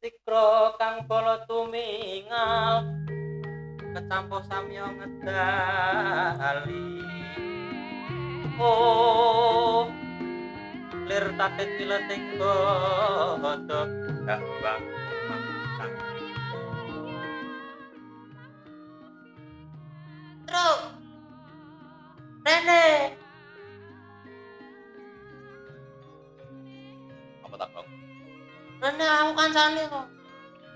Sikro kang bala tumingal kecampuh samya ngedali. Oh, lir tatit pileting godhog dak bang sang. Truk. Rene. Apa tak bang? Rene aku kancane kok.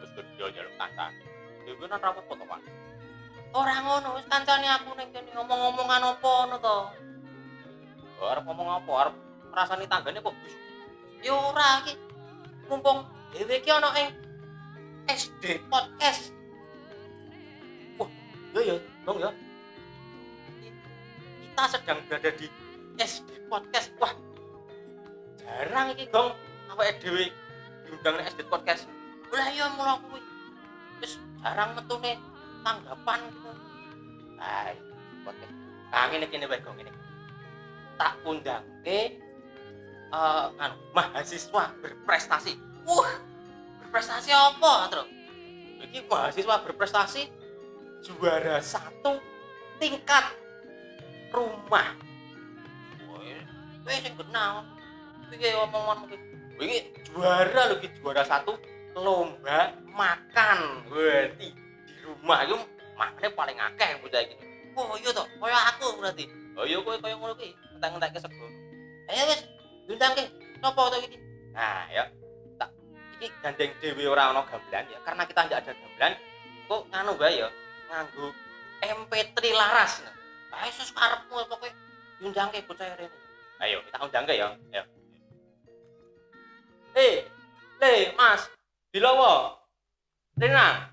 Wis kerja njaluk kancan. Dhewe nang rapo to, Pak? Ora ngono, wis kancane aku ning kene ngomong-ngomongan apa ngono to. Arep ngomong apa? Arep ngrasani tanggane kok bus. Ya ora iki. Mumpung dhewe iki ana ing SD podcast. Wah, ya dong ya. Kita sedang berada di SD podcast. Wah. Jarang iki, Gong. Awake dhewe diundang ning SD podcast. Lah ya mula kuwi. Wis jarang metune tanggapan gitu. Hai, podcast. Ngene wae, Gong, ngene. Tak undangke mahasiswa berprestasi. Berprestasi apa, Tru? Iki mahasiswa berprestasi juara 1 tingkat rumah. Kowe sing kenal. Iki omongan iki. Iki juara lho, iki juara 1 lomba makan. Wah, di rumah iku makane paling akeh bocah iki. Oh iya to, kaya aku berarti. Oh iya kowe kaya ngono ki, entek-entekke sego. Ayo wis, diundangke. Napa to iki? Nah, ya. Tak iki gandeng dhewe ora ana gamelan ya, karena kita ndak ada gamelan. Kok nganu bae ya, nganggo MP3 laras. Ayo sus karepmu pokoke diundangke bocah rene. Ayo kita undangke ya. Ayo. Le, Mas. Bilowo. Rena.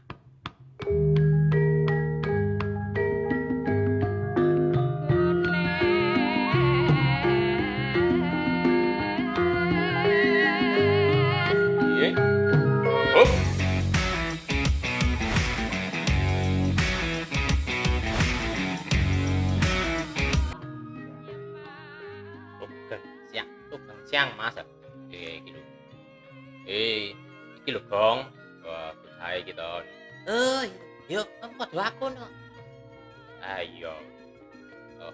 Siang Mas. Iki lho. Iki lho, Gong. Wah, bocah iki to. Yo, padha aku no. Ayo. Oh.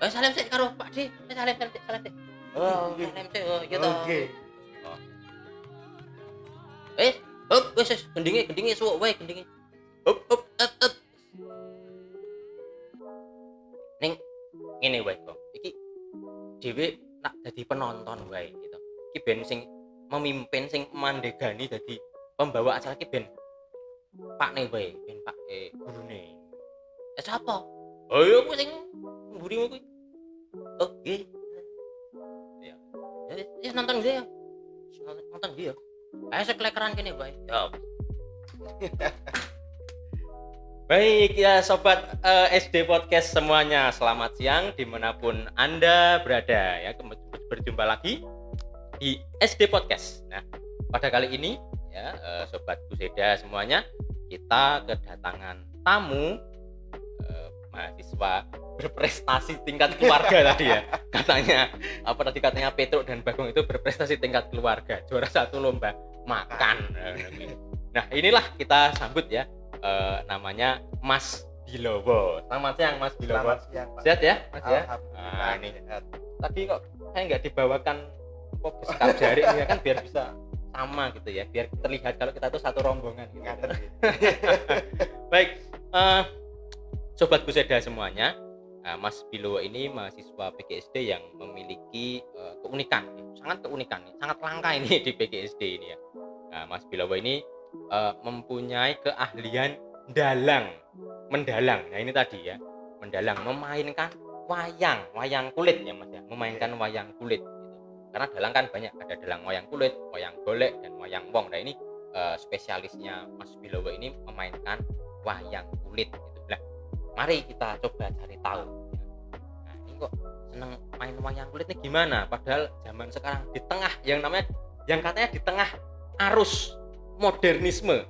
Salim sik karo Pak D. Salim sik. Oh, salim sik. Oh, yo to. Oke. Oh. Wis gendinge suwuk wae gendinge. Up. Ning ngene wae, Gong. Iki dhewe nak dadi penonton wae gitu. Iki ben sing memimpin, sing mandegani dadi pembawa acara iki ben Pakne wae, ben Pak gurune. Sapa? Oh iya kuwi sing mburimu kuwi. Oh, nggih. Ya. Ya nonton dia. Nonton dia. Ayo sekelekeran kene wae. Ya. Baik ya sobat SD Podcast semuanya, selamat siang dimanapun Anda berada ya, berjumpa lagi di SD Podcast. Nah pada kali ini ya sobat Buseda semuanya, kita kedatangan tamu mahasiswa berprestasi tingkat keluarga tadi ya, katanya Petruk dan Bagong itu berprestasi tingkat keluarga, juara 1 lomba makan. Nah inilah kita sambut ya. Namanya Mas Bilowo. Selamat siang Mas Bilowo. Selamat siang, Pak. Sehat ya Mas ya? Alhamdulillah. Ini tadi kok saya nggak dibawakan beskap jarik ya kan, biar bisa sama gitu ya, biar terlihat kalau kita itu satu rombongan gitu. Baik, sobat Buseda semuanya, Mas Bilowo ini mahasiswa PGSD yang memiliki keunikan, sangat langka ini di PGSD ini ya. Mas Bilowo ini mempunyai keahlian mendalang. Nah ini tadi ya, mendalang, memainkan wayang kulit ya Mas ya, memainkan wayang kulit gitu. Karena dalang kan banyak, ada dalang wayang kulit, wayang golek, dan wayang wong. Nah ini spesialisnya Mas Bilowo ini memainkan wayang kulit gitu. Nah mari kita coba cari tahu. Nah ini kok seneng main wayang kulit ini gimana? Padahal zaman sekarang di tengah yang katanya di tengah arus modernisme,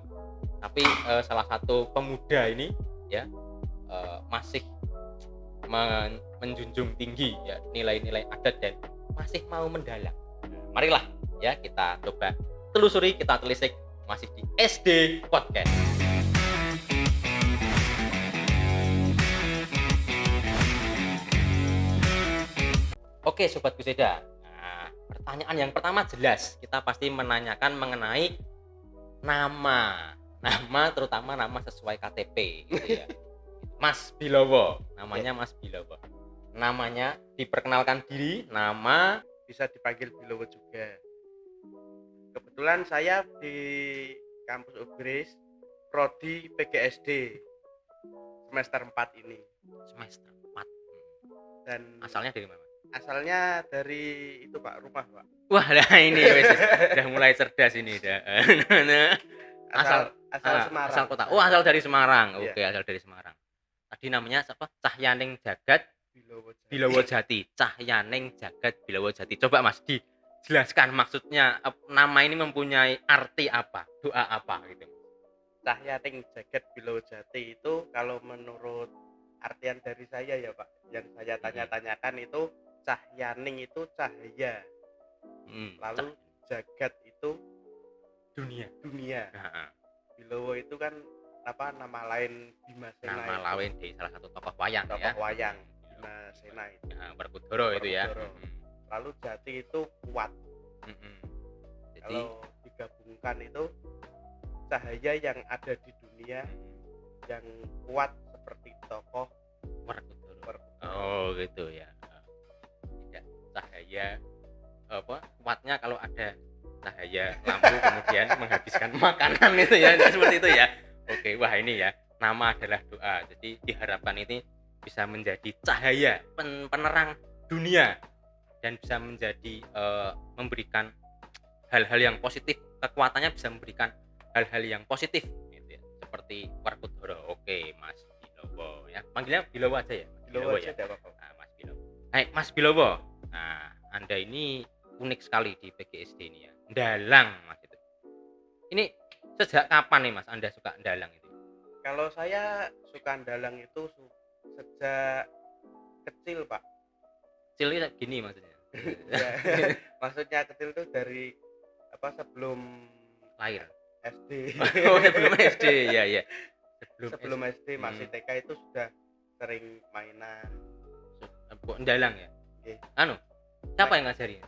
tapi salah satu pemuda ini ya masih menjunjung tinggi ya nilai-nilai adat dan masih mau mendalang. Marilah ya kita coba telusuri, kita telisik masih di SD Podcast. Oke Sobat Guseda, nah, pertanyaan yang pertama jelas, kita pasti menanyakan mengenai nama terutama nama sesuai KTP gitu ya. Mas Bilowo, namanya Mas Bilowo. Namanya diperkenalkan diri, nama, bisa dipanggil Bilowo juga. Kebetulan saya di kampus Ugris prodi PGSD semester 4 ini. semester 4. Dan Asalnya dari mana? asalnya dari itu Pak, rumah Pak. Wah, nah ini udah mulai cerdas ini dah. Asal Semarang. Asal kota. Oh, asal dari Semarang. Iya. Oke, asal dari Semarang. Tadi namanya siapa? Cahyaning Jagat Bilowo Jati. Cahyaning Jagat Bilowo Jati. Coba Mas dijelaskan maksudnya nama ini mempunyai arti apa? Doa apa gitu. Cahyaning Jagat Bilowo Jati itu kalau menurut artian dari saya ya Pak, yang saya tanya-tanyakan itu cahyaning itu cahaya. Lalu jagat itu dunia. Nah, Bilowo itu kan nama lain Bima Sena. Nama lain di salah satu tokoh wayang ya. Wayang Bima Sena itu. Werkudara itu ya. Lalu Jati itu kuat. Jadi kalau digabungkan itu cahaya yang ada di dunia yang kuat seperti tokoh Werkudara. Oh gitu ya. Tidak cahaya kuatnya kalau ada cahaya lampu kemudian menghabiskan makanan itu ya, seperti itu ya. Oke, wah ini ya, nama adalah doa. Jadi diharapkan ini bisa menjadi cahaya penerang dunia dan bisa menjadi memberikan hal-hal yang positif. Kekuatannya bisa memberikan hal-hal yang positif gitu ya. Seperti Werkudara. Oke, Mas Bilowo ya. Panggilnya Bilowo aja ya. Bilowo aja ya. apa-apa. Nah, Mas Bilowo. Hai, Mas Bilowo. Nah, Anda ini unik sekali di PGSD ini ya. Dalang Mas itu. Ini sejak kapan nih Mas Anda suka dalang itu? Kalau saya suka dalang itu sejak kecil Pak. Kecil gini maksudnya. Ya, maksudnya kecil tuh dari sebelum lahir. SD. Oh, sebelum SD ya. Sebelum SD masih TK itu sudah sering mainan. Dalang ya. Yeah. Siapa yang ngajarin?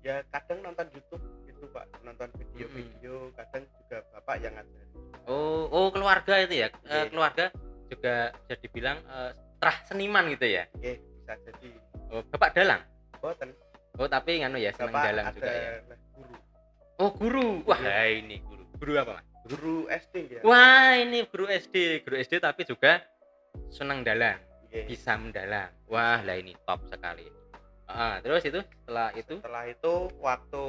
Ya kadang nonton YouTube gitu Pak, nonton video-video, kadang juga bapak yang ngajarin. Oh keluarga itu ya. Yeah. Keluarga juga bisa dibilang terah seniman gitu ya. Bisa jadi. Oh, bapak dalang? Boten. Oh, tapi nganu ya, senang dalang juga ya. Guru. Oh, guru. Wah, ini guru. Guru apa, Mas? Guru SD ya. Wah, ini guru SD. Guru SD tapi juga senang dalang. Bisa mendalang. Wah, lah ini top sekali. Terus setelah itu waktu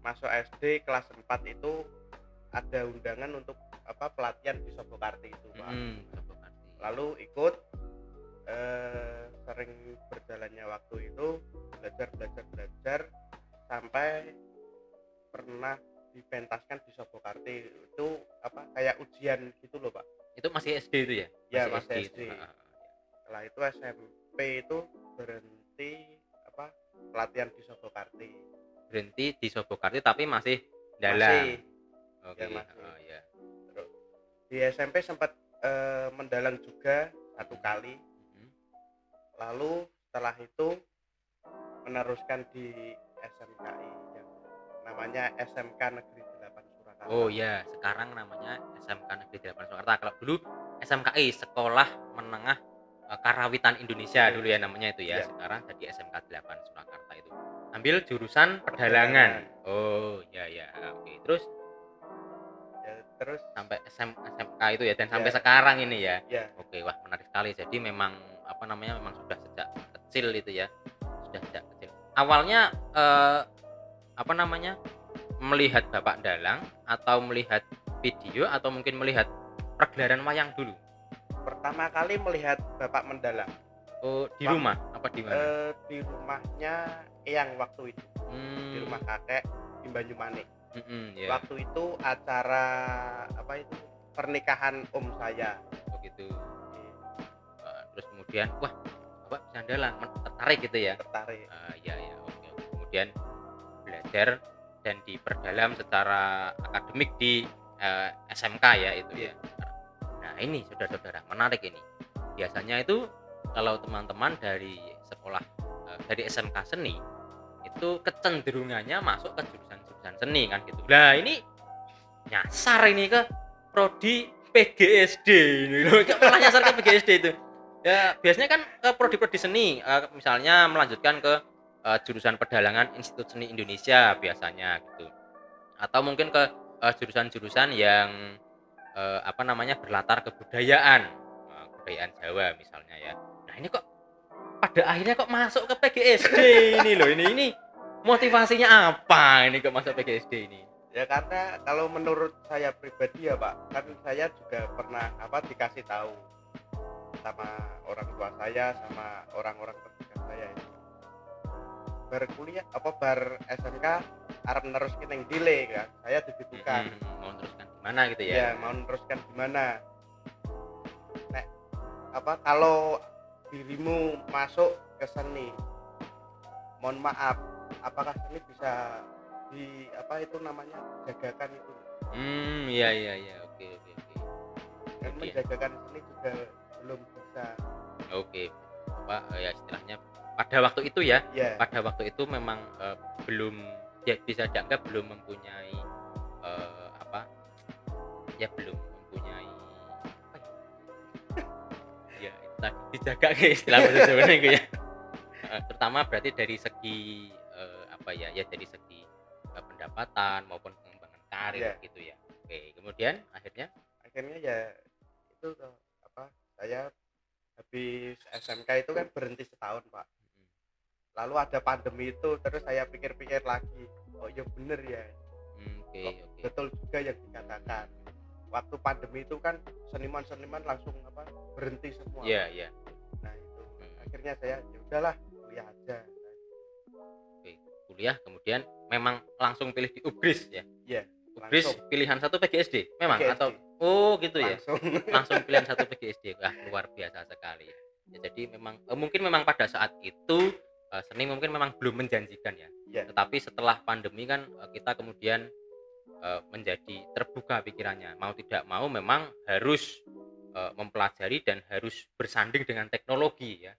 masuk SD kelas 4 itu ada undangan untuk pelatihan di Sobokarti itu Pak. Sobokarti. Lalu ikut sering berjalannya waktu itu belajar sampai pernah dipentaskan di Sobokarti itu kayak ujian gitu loh Pak. Itu masih SD itu ya? Ya masih SD. Setelah itu SMP itu berhenti pelatihan di Sobokarti. Berhenti di Sobokarti tapi masih dalang. Oke. Ya. Terus di SMP sempat mendalang juga satu kali. Lalu setelah itu meneruskan di SMKI yang namanya SMK Negeri 8 Surakarta. Oh ya, sekarang namanya SMK Negeri 8 Surakarta. Kalau dulu SMKI Sekolah Menengah Karawitan Indonesia dulu ya namanya itu ya. Sekarang jadi SMK 8 Surakarta itu. Ambil jurusan pedalangan. Oh, ya. Oke. Terus sampai SMK itu ya dan sampai sekarang ini ya. Oke, wah menarik sekali. Jadi memang memang sudah sejak kecil itu ya. Sudah sejak kecil. Awalnya melihat Bapak dalang atau melihat video atau mungkin melihat pergelaran wayang dulu? Pertama kali melihat Bapak mendalang. Oh, di rumah apa di mana? Di rumahnya Eyang waktu itu. Di rumah kakek di Banyumanik. Waktu itu acara pernikahan om saya. Oh gitu. Terus kemudian wah Bapak bisa dalang, tertarik gitu ya? Tertarik. Iya oke. Kemudian belajar dan diperdalam secara akademik di SMK ya itu ya. Nah ini saudara-saudara menarik ini. Biasanya itu kalau teman-teman dari sekolah dari SMK seni itu kecenderungannya masuk ke jurusan-jurusan seni kan gitu. Nah ini nyasar ini ke prodi PGSD ini loh, malah nyasar ke PGSD itu. Ya biasanya kan ke prodi-prodi seni, misalnya melanjutkan ke jurusan pedalangan Institut Seni Indonesia biasanya gitu. Atau mungkin ke jurusan-jurusan yang apa namanya berlatar kebudayaan, kebudayaan Jawa misalnya ya. Nah ini kok pada akhirnya kok masuk ke PGSD ini loh, ini motivasinya apa ini kok masuk PGSD ini? Ya karena kalau menurut saya pribadi ya Pak, kan saya juga pernah dikasih tahu sama orang tua saya sama orang-orang terdekat saya itu. Bar kuliah bar SMK arep neruskin ning dile kan. Saya dibutuhkan. Mau teruskan gimana gitu ya? Ya, mau neruskan gimana. Nek kalau dirimu masuk ke seni, mohon maaf, apakah seni bisa itu namanya jagakan itu? Iya, oke. Kan menjagakan seni juga belum bisa. Oke. Ya istilahnya pada waktu itu ya. Yeah. Pada waktu itu memang belum ya bisa dianggap belum mempunyai belum mempunyai ya itu tadi dijaga kayak istilah bahasa Jawanya itu ya. Terutama berarti dari segi dari segi pendapatan maupun pengembangan karir gitu ya. Oke, kemudian akhirnya ya itu saya habis SMK itu kan berhenti setahun Pak. Lalu ada pandemi itu, terus saya pikir-pikir lagi, oh ya bener ya. Oke. Betul juga yang dikatakan. Waktu pandemi itu kan seniman-seniman langsung berhenti semua. Iya. Nah itu akhirnya saya ya udahlah kuliah aja. Oke, kuliah kemudian memang langsung pilih di UGRIS ya? Iya. UGRIS pilihan satu PGSD memang PGSD. Atau gitu ya? Langsung pilihan satu PGSD. Wah luar biasa sekali. Ya, jadi memang mungkin memang pada saat itu seni mungkin memang belum menjanjikan ya. Tetapi setelah pandemi kan kita kemudian menjadi terbuka pikirannya, mau tidak mau memang harus mempelajari dan harus bersanding dengan teknologi ya.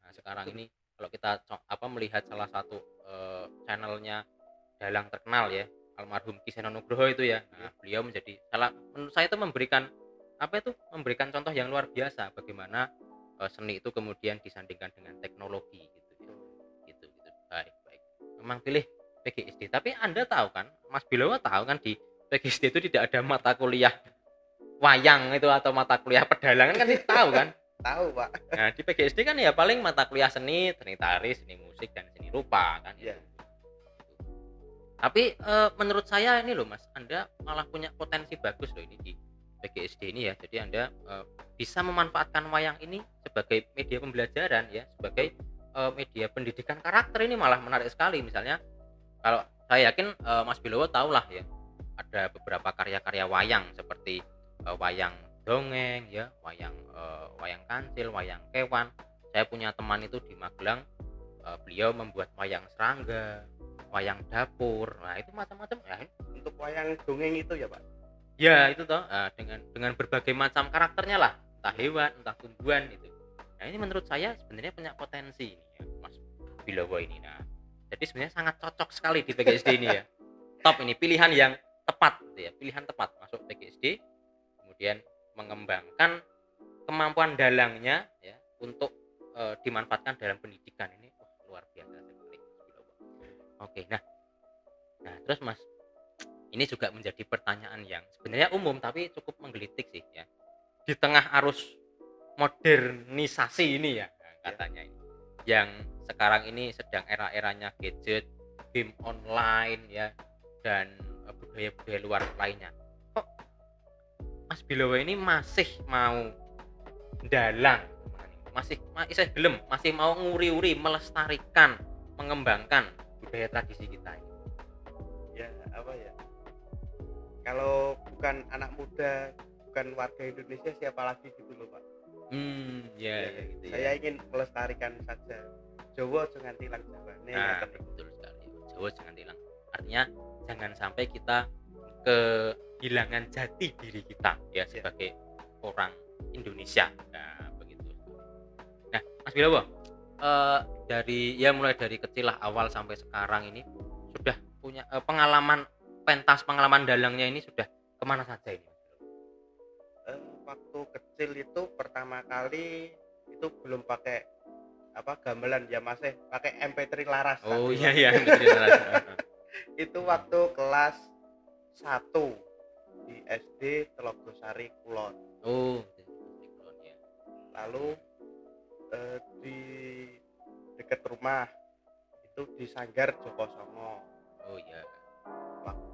Nah sekarang ini kalau kita melihat salah satu channelnya dalang terkenal ya, almarhum Ki Seno Nugroho itu ya. Nah beliau menjadi menurut saya itu memberikan contoh yang luar biasa bagaimana seni itu kemudian disandingkan dengan teknologi gitu. Baik. Memang pilih PGSD. Tapi Anda tahu kan, Mas Bilowo tahu kan di PGSD itu tidak ada mata kuliah wayang itu atau mata kuliah pedalangan kan tahu kan? Tahu Pak. Nah di PGSD kan ya paling mata kuliah seni tari, seni musik dan seni rupa kan? Iya. Tapi menurut saya ini loh Mas, Anda malah punya potensi bagus loh ini di PGSD ini ya. Jadi Anda bisa memanfaatkan wayang ini sebagai media pembelajaran ya, sebagai media pendidikan karakter. Ini malah menarik sekali. Misalnya kalau saya yakin Mas Bilowo tahu lah ya, ada beberapa karya-karya wayang seperti wayang dongeng ya, wayang kancil, wayang kewan. Saya punya teman itu di Magelang, beliau membuat wayang serangga, wayang dapur. Nah itu macam-macam ya. Untuk wayang dongeng itu ya Pak? Ya itu toh dengan berbagai macam karakternya lah, entah hewan, entah tumbuhan itu. Nah ini menurut saya sebenarnya punya potensi ini ya, Mas Bilowo ini. Nah jadi sebenarnya sangat cocok sekali di PGSD ini ya. Top ini pilihan yang tepat gitu ya, pilihan tepat masuk PGSD, kemudian mengembangkan kemampuan dalangnya ya untuk dimanfaatkan dalam pendidikan ini. Wah luar biasa sekali. Oke, nah terus Mas, ini juga menjadi pertanyaan yang sebenarnya umum tapi cukup menggelitik sih ya. Di tengah arus modernisasi ini ya katanya ini, yang sekarang ini sedang era-eranya gadget, game online ya, dan budaya-budaya luar lainnya. Kok Mas Bilowo ini masih mau dalang, masih gelem, masih mau nguri-uri melestarikan, mengembangkan budaya tradisi kita ini? Ya kalau bukan anak muda, bukan warga Indonesia, siapa lagi gitu loh Pak. Gitu saya ingin melestarikan saja. Jawa jangan tilang Jawa. Betul sekali. Jawa jangan tilang. Artinya jangan sampai kita kehilangan jati diri kita ya sebagai orang Indonesia. Nah, begitu. Nah, Mas Bilawo, dari ya mulai dari kecil lah awal sampai sekarang ini sudah punya pengalaman pentas, pengalaman dalangnya ini sudah kemana saja ini? Waktu kecil itu pertama kali itu belum pakai gamelan ya, masih pakai MP3 laras. Oh iya MP3 laras. Itu waktu kelas 1 di SD Telogosari Kulon. Oh, Kulon ya. Lalu di dekat rumah itu di Sanggar Joko Songo. Oh iya.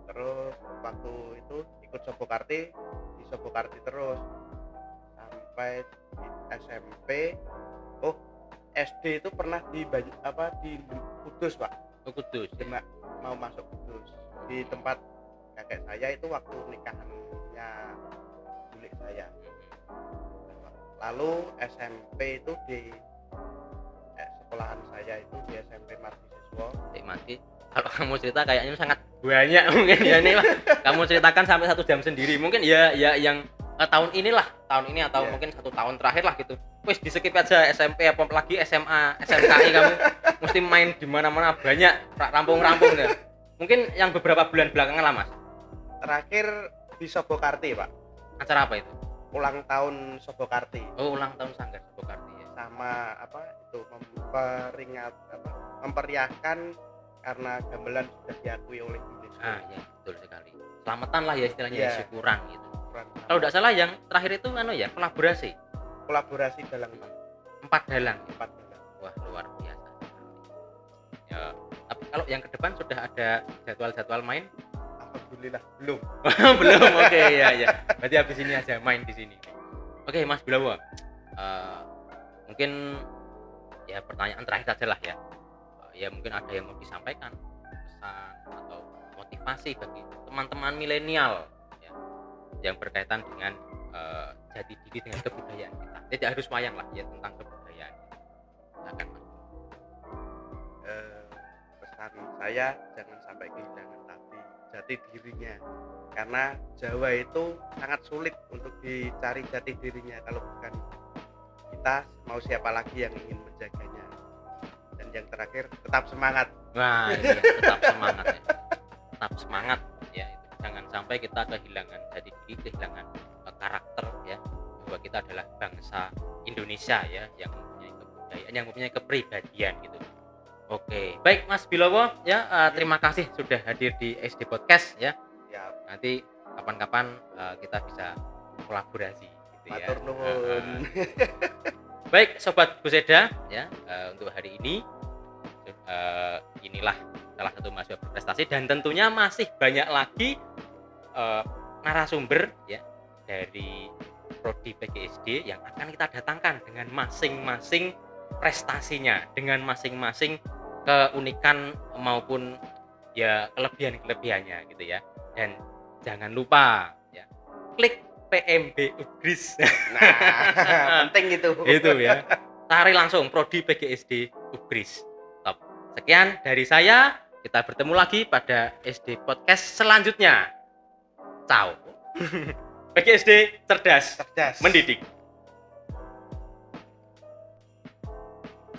Terus waktu itu ikut Sobokarti, di Sobokarti terus sampai di SMP. Oh, SD itu pernah di Kudus, Pak. Oh, Kudus. Mau masuk Kudus di tempat kakek saya itu waktu nikahannya bulik saya. Lalu SMP itu di sekolahan saya itu di SMP Marti Siswo. Mati. Kalau kamu cerita kayaknya sangat banyak mungkin ya nih, kamu ceritakan sampai 1 jam sendiri. Mungkin ya yang tahun ini atau mungkin 1 tahun terakhir lah gitu. Wis di skip aja SMP apa lagi SMA, SMKI kamu mesti main di mana-mana banyak rampung-rampung ya. Mungkin yang beberapa bulan belakangan lah, Mas. Terakhir di Sobokarti, Pak. Acara apa itu? Ulang tahun Sobokarti. Oh, ulang tahun Sanggar Sobokarti ya. Sama memperiahkan karena gamelan sudah diakui oleh Indonesia. Ah ya, betul sekali. Selamatan lah ya istilahnya, ya, syukuran gitu. Kalau tidak salah yang terakhir itu kolaborasi dalang 4 dalang. Wah, luar biasa. Ya, tapi kalau yang ke depan sudah ada jadwal main? Alhamdulillah belum. Belum. Oke, ya. Berarti habis ini aja main di sini. Oke, Mas Bilawo. Mungkin ya pertanyaan terakhir saja lah ya. Ya mungkin ada yang mau disampaikan pesan atau motivasi bagi teman-teman milenial ya, yang berkaitan dengan jati diri dengan kebudayaan kita. Tidak harus wayang lah ya, tentang kebudayaan. Silakan, Mas. Pesan saya jangan sampai kehilangan jati dirinya, karena Jawa itu sangat sulit untuk dicari jati dirinya. Kalau bukan kita, mau siapa lagi yang ingin menjaganya. Dan yang terakhir, tetap semangat. Wah, iya, tetap semangat ya. Tetap semangat ya. Jangan sampai kita kehilangan jati diri, kehilangan karakter ya. Bahwa kita adalah bangsa Indonesia ya, yang mempunyai kebudayaan, yang mempunyai kepribadian gitu. Oke, baik Mas Bilawo ya, terima kasih sudah hadir di SD Podcast ya. Nanti kapan-kapan kita bisa kolaborasi gitu ya. Matur nuwun. Baik Sobat Buseda ya, untuk hari ini inilah salah satu mahasiswa berprestasi, dan tentunya masih banyak lagi narasumber ya dari Prodi PGSD yang akan kita datangkan dengan masing-masing prestasinya, dengan masing-masing keunikan maupun ya kelebihan-kelebihannya gitu ya. Dan jangan lupa ya, klik PMB Ugris. Nah, penting itu. Itu ya. Cari langsung Prodi PGSD Ugris. Top. Sekian dari saya. Kita bertemu lagi pada SD Podcast selanjutnya. Ciao. PGSD cerdas mendidik.